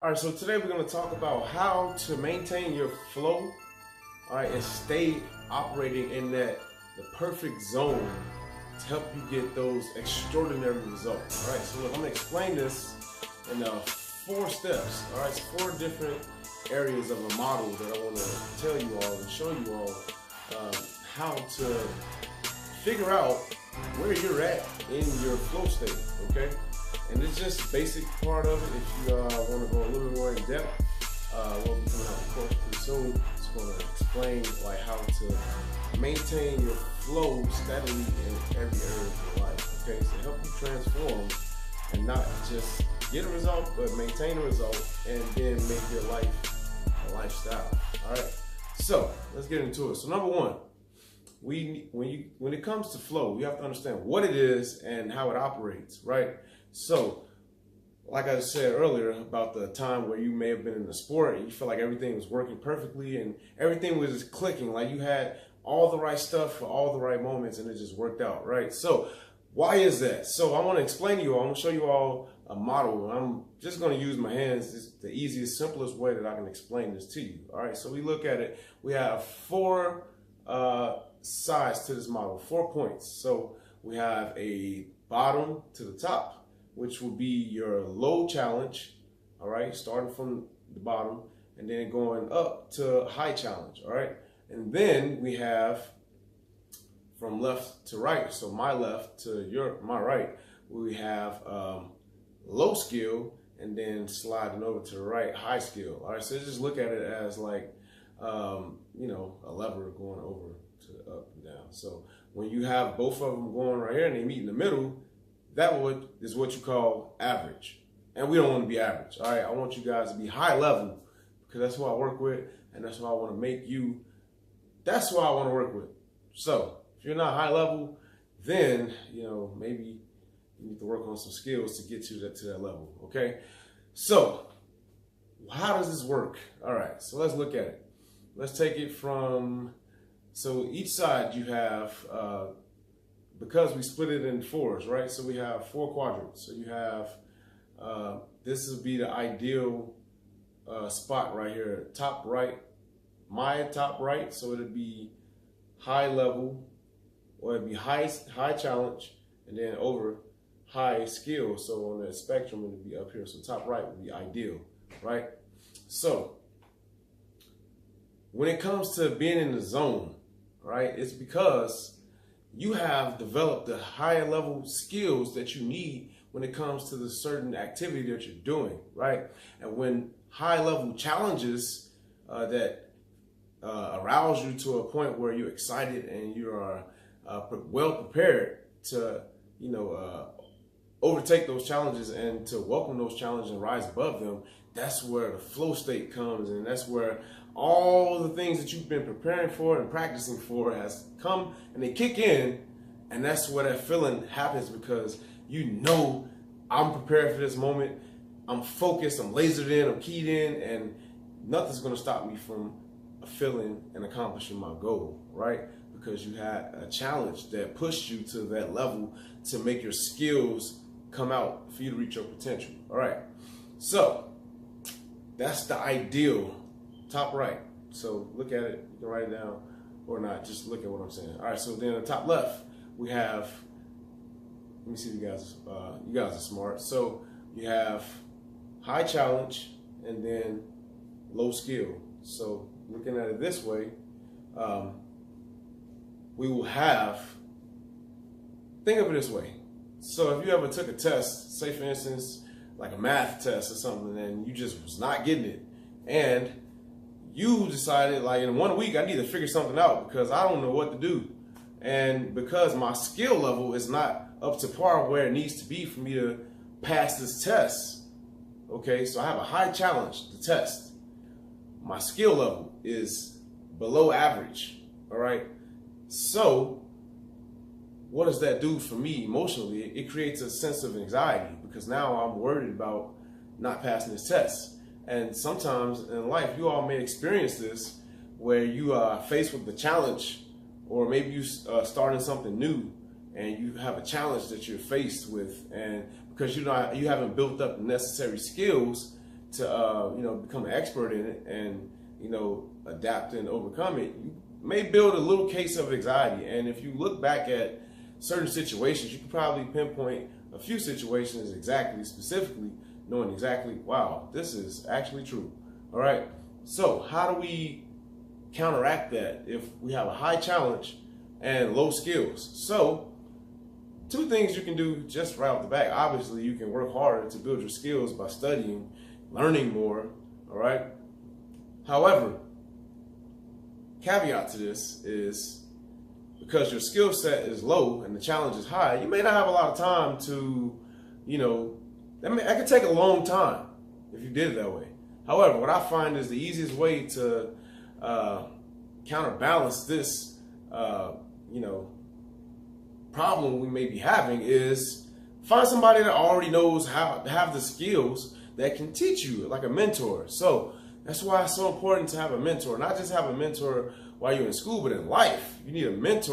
All right, so today we're going to talk about how to maintain your flow, all right, and stay operating in the perfect zone to help you get those extraordinary results. All right, so look, I'm going to explain this in 4 steps. All right, it's 4 different areas of a model that I want to tell you all and show you all how to figure out where you're at in your flow state. Okay. And it's just a basic part of it. If you want to go a little bit more in depth, we'll be coming out of course pretty soon. It's going to explain like how to maintain your flow steadily in every area of your life. Okay, so help you transform and not just get a result, but maintain a result and then make your life a lifestyle. All right, so let's get into it. So number one, when it comes to flow, you have to understand what it is and how it operates, right? So, like I said earlier about the time where you may have been in the sport and you feel like everything was working perfectly and everything was just clicking, like you had all the right stuff for all the right moments and it just worked out, right? So, why is that? So, I want to explain to you all, I'm going to show you all a model. I'm just going to use my hands. It's the easiest, simplest way that I can explain this to you, all right? So, we look at it. We have 4 sides to this model, 4 points. So, we have a bottom to the top, which will be your low challenge, all right, starting from the bottom and then going up to high challenge, all right? And then we have from left to right, so my left to my right, we have low skill and then sliding over to the right, high skill, all right? So just look at it as like, you know, a lever going over to up and down. So when you have both of them going right here and they meet in the middle, that is what you call average. And we don't want to be average, all right? I want you guys to be high level because that's who I work with and that's who I want to make you. That's who I want to work with. So if you're not high level, then, you know, maybe you need to work on some skills to get you to that level, okay? So how does this work? All right, so let's look at it. Let's take it from, so each side you have, because we split it in 4s, right? So we have 4 quadrants. So you have, this would be the ideal spot right here, top right, my top right. So it'd be high level, or it'd be high challenge, and then over high skill. So on that spectrum, it would be up here. So top right would be ideal, right? So when it comes to being in the zone, right, it's because you have developed the higher level skills that you need when it comes to the certain activity that you're doing, right? And when high level challenges that arouse you to a point where you're excited and you are well prepared to, you know, overtake those challenges and to welcome those challenges and rise above them, that's where the flow state comes, and that's where all the things that you've been preparing for and practicing for has come and they kick in, and that's where that feeling happens because you know I'm prepared for this moment, I'm focused, I'm lasered in, I'm keyed in, and nothing's going to stop me from feeling and accomplishing my goal, right? Because you had a challenge that pushed you to that level to make your skills come out for you to reach your potential. All right, so that's the ideal top right. So look at it, you can write it down or not, just look at what I'm saying. All right, so then the top left, we have, let me see if you guys are smart. So you have high challenge and then low skill. So looking at it this way, we will have, think of it this way. So if you ever took a test, say for instance, like a math test or something, and you just was not getting it, and you decided like in 1 week, I need to figure something out because I don't know what to do. And because my skill level is not up to par where it needs to be for me to pass this test. Okay, so I have a high challenge, the test. My skill level is below average, all right? So what does that do for me emotionally? It creates a sense of anxiety because now I'm worried about not passing this test. And sometimes in life, you all may experience this where you are faced with the challenge, or maybe you starting something new and you have a challenge that you're faced with, and because you haven't built up the necessary skills to become an expert in it and adapt and overcome it, you may build a little case of anxiety. And if you look back at certain situations, you can probably pinpoint a few situations specifically, knowing exactly, wow, this is actually true. All right. So how do we counteract that if we have a high challenge and low skills? So two things you can do just right off the bat. Obviously, you can work harder to build your skills by studying, learning more, all right? However, caveat to this is because your skill set is low and the challenge is high, you may not have a lot of time to, that could take a long time if you did it that way. However, what I find is the easiest way to counterbalance this, problem we may be having is find somebody that already knows how to have the skills that can teach you, like a mentor. So that's why it's so important to have a mentor. Not just have a mentor while you're in school, but in life. You need a mentor.